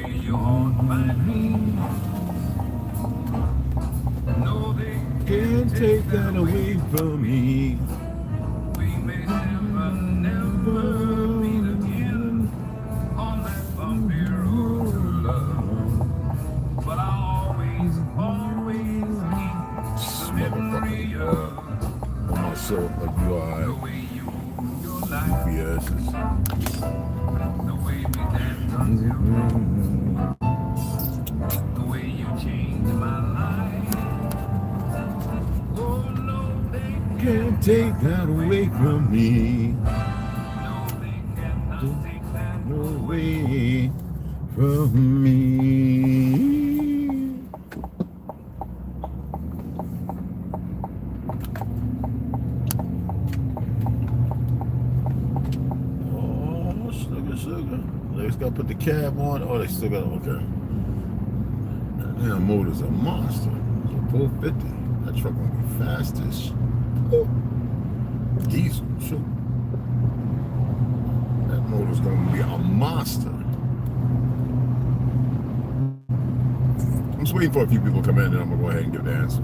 way you haunt my dreams. No, they can't take that away from me. We may never, never meet again on that bumpy road to love. But I'll always, always keep the memory of on my soul like you are. the way you move your life, Yes. the way we dance until dawn, the way you changed my life. Oh no, they Can't take that away from me. no, they cannot take that Away from me. Oh, sugar. They just gotta put the cab on. Oh, they still got okay. That damn motor's a monster. It's a 450. That truck gonna be fast as diesel. Shoot. That motor's gonna be a monster. I'm just waiting for a few people to come in and I'm gonna go ahead and give the answer.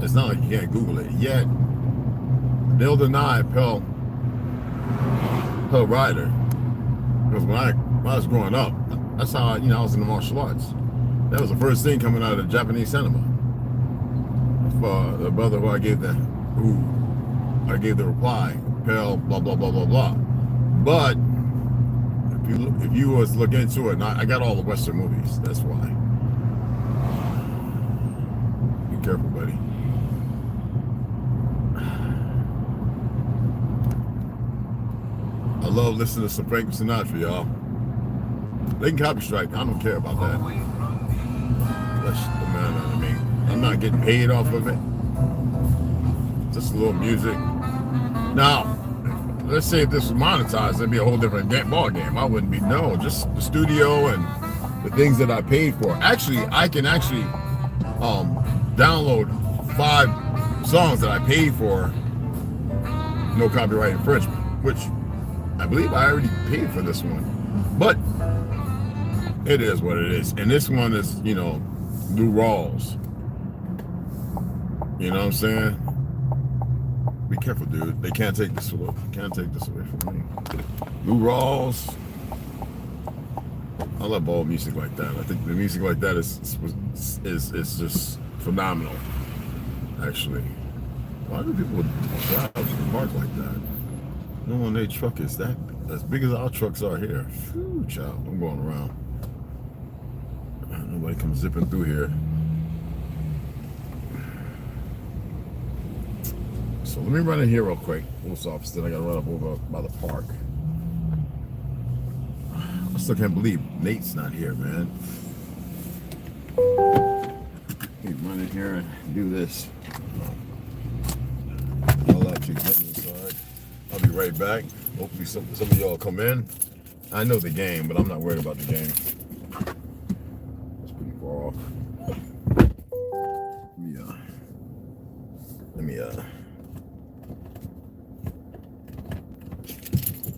It's not like you can't Google it yet. They'll deny Pearl Rider. Because when I was growing up, that's how I was in the martial arts. That was the first thing coming out of Japanese cinema. For the brother who I gave the reply, Pearl, blah blah blah blah blah. But if you was to look into it, and I got all the Western movies, that's why. Be careful, buddy. I love listening to some Frank Sinatra, y'all. They can copy strike. I don't care about that. That's the man. I mean, I'm not getting paid off of it. Just a little music. Now, let's say if this was monetized, it'd be a whole different ball game. I wouldn't be just the studio and the things that I paid for. Actually, I can download 5 songs that I paid for, no copyright infringement, which I believe I already paid for this one. But it is what it is. And this one is, Lou Rawls. You know what I'm saying? Be careful, dude. They can't take this away. Can't take this away from me. Lou Rawls. I love all music like that. I think the music like that is just phenomenal. Actually, why do people drive to the park like that? No one their truck is that as big as our trucks are here. Phew, child, I'm going around. Nobody comes zipping through here. So let me run in here real quick. Post office, then I gotta run up over by the park. I still can't believe Nate's not here, man. Let me run in here and do this. I'll actually get inside. I'll be right back. Hopefully some of y'all come in. I know the game, but I'm not worried about the game. It's pretty far off. Let me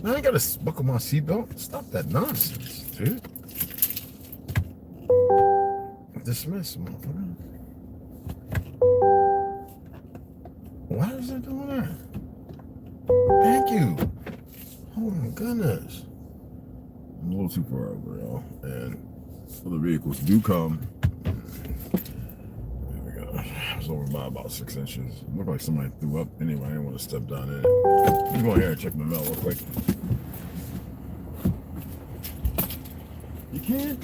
I ain't gotta buckle my seatbelt. Stop that nonsense, dude. Dismiss, motherfucker. Why is it doing that? Thank you. Oh my goodness. I'm a little too far over, y'all. And other vehicles do come. There we go. I was over by about 6 inches. Looked like somebody threw up. Anyway, I didn't want to step down in it. Let me go in here and check my mail real quick. You can?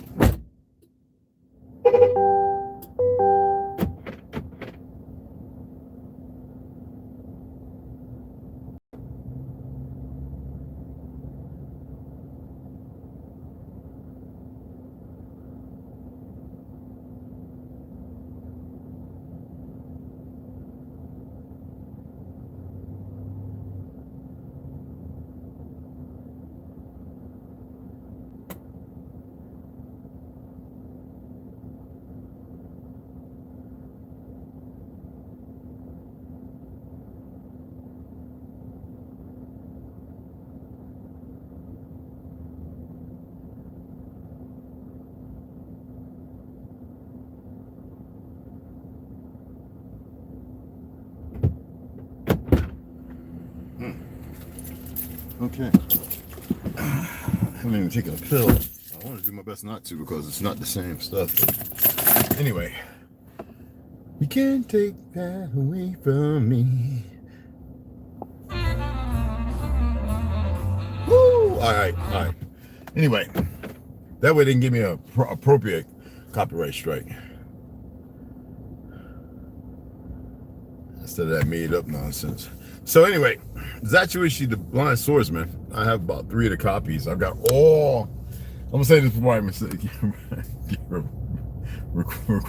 Okay. I haven't even taken a pill. I want to do my best not to because it's not the same stuff. Anyway, you can't take that away from me. Woo! All right. Anyway, that way they can give me a appropriate copyright strike instead of that made up nonsense. So anyway, Zatuichi the Blind Swordsman. I have about 3 of the copies. I've got all. I'm gonna say this before I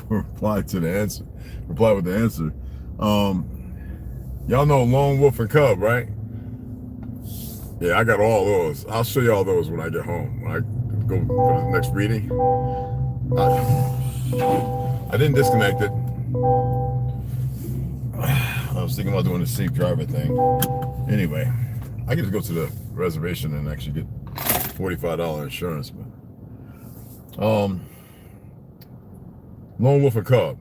reply to the answer. Reply with the answer. Y'all know Lone Wolf and Cub, right? Yeah, I got all those. I'll show you all those when I get home. When I go for the next reading. I didn't disconnect it. I was thinking about doing the safe driver thing. Anyway, I get to go to the reservation and actually get $45 insurance. But Lone Wolf and Cub.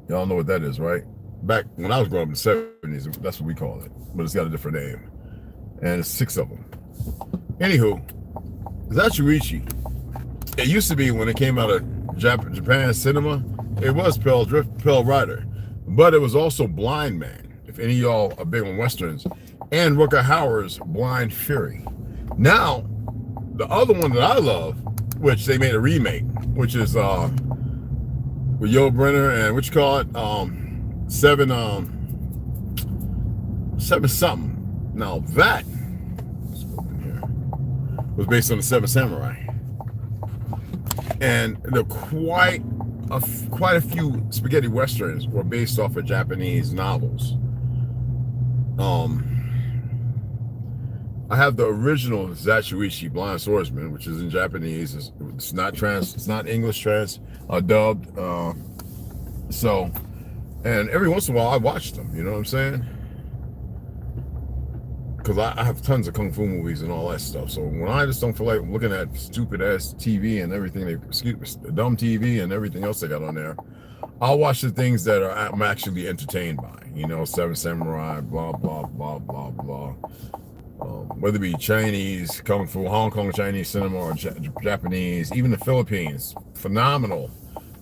Y'all know what that is, right? Back when I was growing up in the 70s, that's what we call it. But it's got a different name. And it's 6 of them. Anywho, Zatuichi. It used to be when it came out of Japan cinema, it was Pale Rider. But it was also Blind Man, if any of y'all are big on Westerns, and Rutger Hauer's Blind Fury. Now, the other one that I love, which they made a remake, which is with Yul Brynner and what you call it, seven something. Now that was based on the 7 Samurai, and the quite a few spaghetti westerns were based off of Japanese novels. I have the original Zatuichi Blind Swordsman, which is in Japanese. It's not English dubbed. So, and every once in a while I watch them. You know what I'm saying? Because I have tons of kung fu movies and all that stuff. So when I just don't feel like looking at stupid ass TV and everything, dumb TV and everything else they got on there, I'll watch the things that I'm actually entertained by. You know, 7 Samurai, blah blah blah blah blah. Whether it be Chinese kung fu, Hong Kong Chinese cinema, or Japanese, even the Philippines, phenomenal.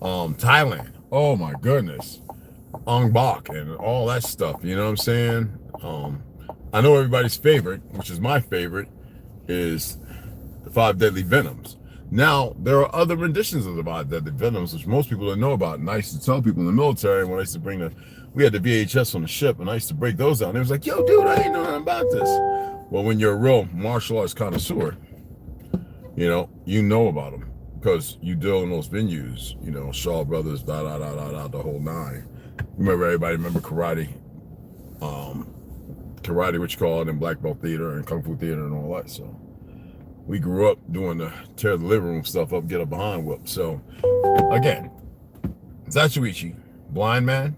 Thailand, oh my goodness, Ong Bak and all that stuff. You know what I'm saying? I know everybody's favorite, which is my favorite, is the 5 Deadly Venoms. Now, there are other renditions of the 5 Deadly Venoms, which most people don't know about. And I used to tell people in the military when I used to we had the VHS on the ship, and I used to break those down. They was like, yo, dude, I ain't know nothing about this. Well, when you're a real martial arts connoisseur, you know about them because you deal in those venues, Shaw Brothers, the whole 9. Remember karate, what you call it, in black belt theater and kung fu theater and all that. So we grew up doing the tear the living room stuff up, get a behind whip. So again, Zatuichi, Blind Man,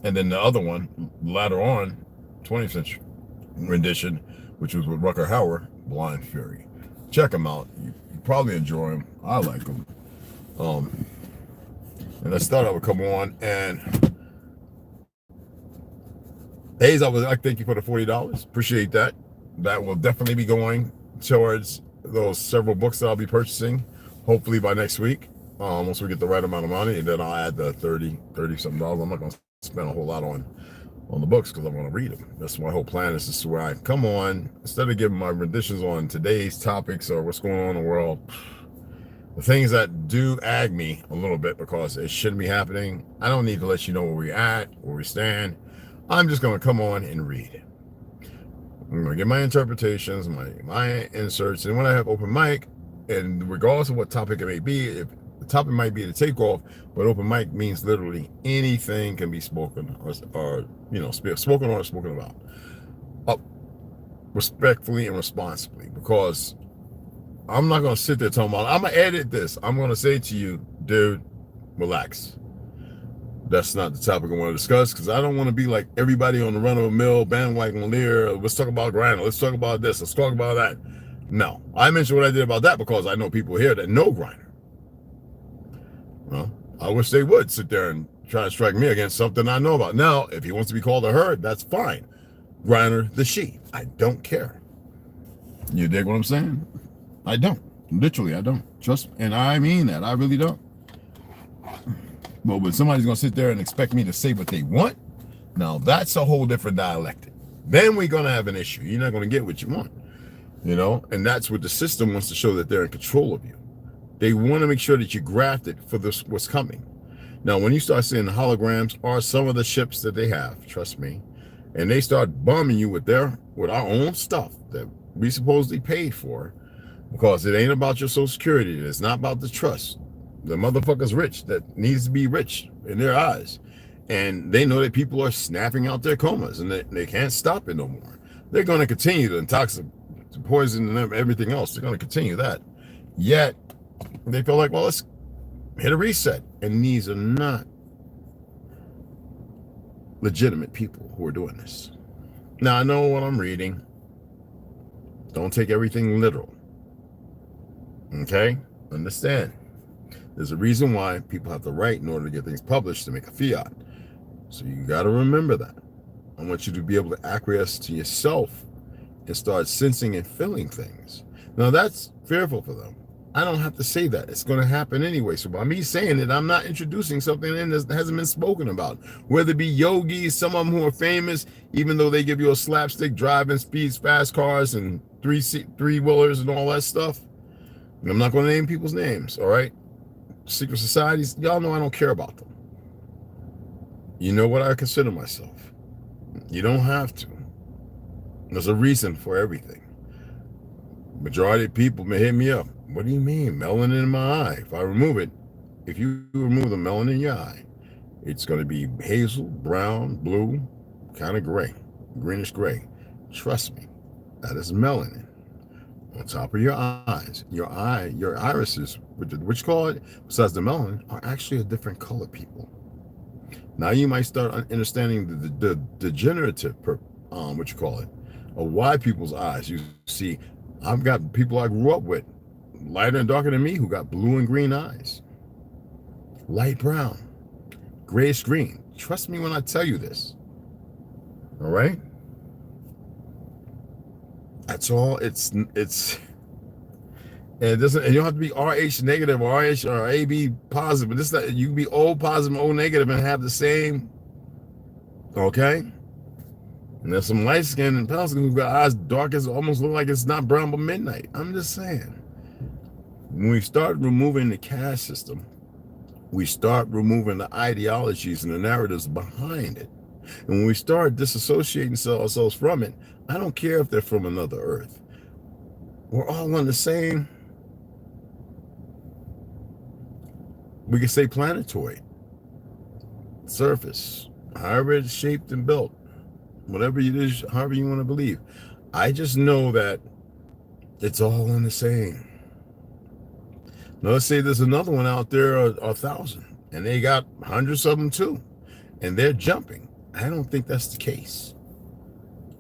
and then the other one later on, 20th century rendition, which was with Rutger Hauer, Blind Fury. Check them out. You probably enjoy them. I like them. And I thought I would come on and Hayes, I would like to thank you for the $40. Appreciate that. That will definitely be going towards those several books that I'll be purchasing, hopefully by next week. Once we get the right amount of money, and then I'll add the $30 something. I'm not going to spend a whole lot on the books because I want to read them. That's my whole plan, is to where I come on, instead of giving my renditions on today's topics or what's going on in the world, the things that do ag me a little bit because it shouldn't be happening. I don't need to let you know where we're at, where we stand. I'm just going to come on and read. I'm going to get my interpretations, my inserts, and when I have open mic, and regardless of what topic it may be, if the topic might be the takeoff, but open mic means literally anything can be spoken or spoken or spoken about, respectfully and responsibly, because I'm not going to sit there talking about, I'm going to edit this. I'm going to say to you, dude, relax. That's not the topic I want to discuss, because I don't want to be like everybody on the run-of-the-mill bandwagon leer. Let's talk about Griner. Let's talk about this. Let's talk about that. No. I mentioned what I did about that because I know people here that know Griner. Well, I wish they would sit there and try to strike me against something I know about. Now, if he wants to be called a her, that's fine. Griner the she. I don't care. You dig what I'm saying? I don't. Literally, I don't. Trust me. And I mean that. I really don't. But when somebody's going to sit there and expect me to say what they want, now that's a whole different dialectic. Then we're going to have an issue. You're not going to get what you want. You know? And that's what the system wants to show, that they're in control of you. They want to make sure that you're grafted for this, what's coming. Now, when you start seeing the holograms or some of the ships that they have, trust me, and they start bombing you with our own stuff that we supposedly paid for, because it ain't about your Social Security. It's not about the trust. The motherfucker's rich that needs to be rich in their eyes. And they know that people are snapping out their comas and they can't stop it no more. They're going to continue to intoxicate, to poison and everything else. They're going to continue that. Yet, they feel like, well, let's hit a reset. And these are not legitimate people who are doing this. Now, I know what I'm reading. Don't take everything literal. Okay? Understand. There's a reason why people have to write in order to get things published to make a fiat. So you got to remember that. I want you to be able to acquiesce to yourself and start sensing and feeling things. Now, that's fearful for them. I don't have to say that. It's going to happen anyway. So by me saying it, I'm not introducing something in that hasn't been spoken about. Whether it be yogis, some of them who are famous, even though they give you a slapstick driving speeds, fast cars, and three-wheelers and all that stuff. And I'm not going to name people's names, all right? Secret societies, y'all know I don't care about them. You know what I consider myself. You don't have to. There's a reason for everything. Majority of people may hit me up. What do you mean? Melanin in my eye. If I remove it, if you remove the melanin in your eye, it's going to be hazel, brown, blue, kind of gray, greenish gray. Trust me, that is melanin on top of your eyes. Your irises, which you call it, besides the melanin, are actually a different color, people. Now you might start understanding the degenerative, of why people's eyes. You see, I've got people I grew up with, lighter and darker than me, who got blue and green eyes. Light brown, grayish green. Trust me when I tell you this. All right? That's all. It's and it doesn't, and you don't have to be RH negative or RH or AB positive, but this you can be O positive, O negative, and have the same. Okay? And there's some light skin and pale skin who've got eyes dark as almost look like it's not brown but midnight. I'm just saying. When we start removing the caste system, we start removing the ideologies and the narratives behind it. And when we start disassociating ourselves from it, I don't care if they're from another earth. We're all on the same, we could say planetoid surface, however it's shaped and built, whatever it is, however you want to believe. I just know that it's all in the same. Now let's say there's another one out there, 1,000, and they got hundreds of them too, and they're jumping. I don't think that's the case.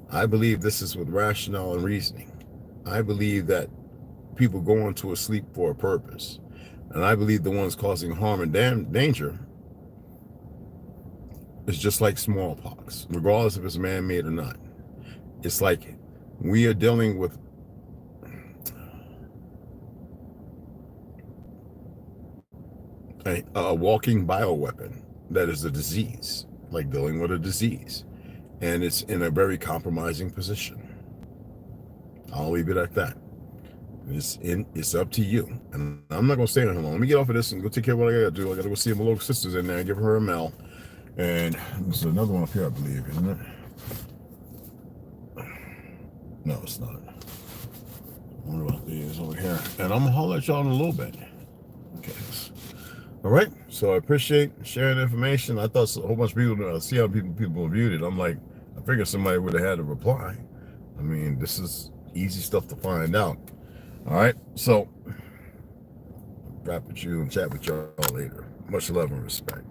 I believe this is with rationale and reasoning. I believe that people go into a sleep for a purpose. And I believe the ones causing harm and danger is just like smallpox, regardless if it's man-made or not. It's like we are dealing with a walking bioweapon that is a disease, like dealing with a disease. And it's in a very compromising position. I'll leave it at that. It's up to you. And I'm not going to stay on here long. Let me get off of this and go take care of what I got to do. I got to go see my little sister's in there and give her a mail. And there's another one up here, I believe, isn't it? No, it's not. What about these over here? And I'm going to holler at y'all in a little bit. Okay. All right. So I appreciate sharing the information. I thought a whole bunch of people, see how people viewed it. I'm like, I figured somebody would have had a reply. I mean, this is easy stuff to find out. All right. So, wrap with you and chat with y'all later. Much love and respect.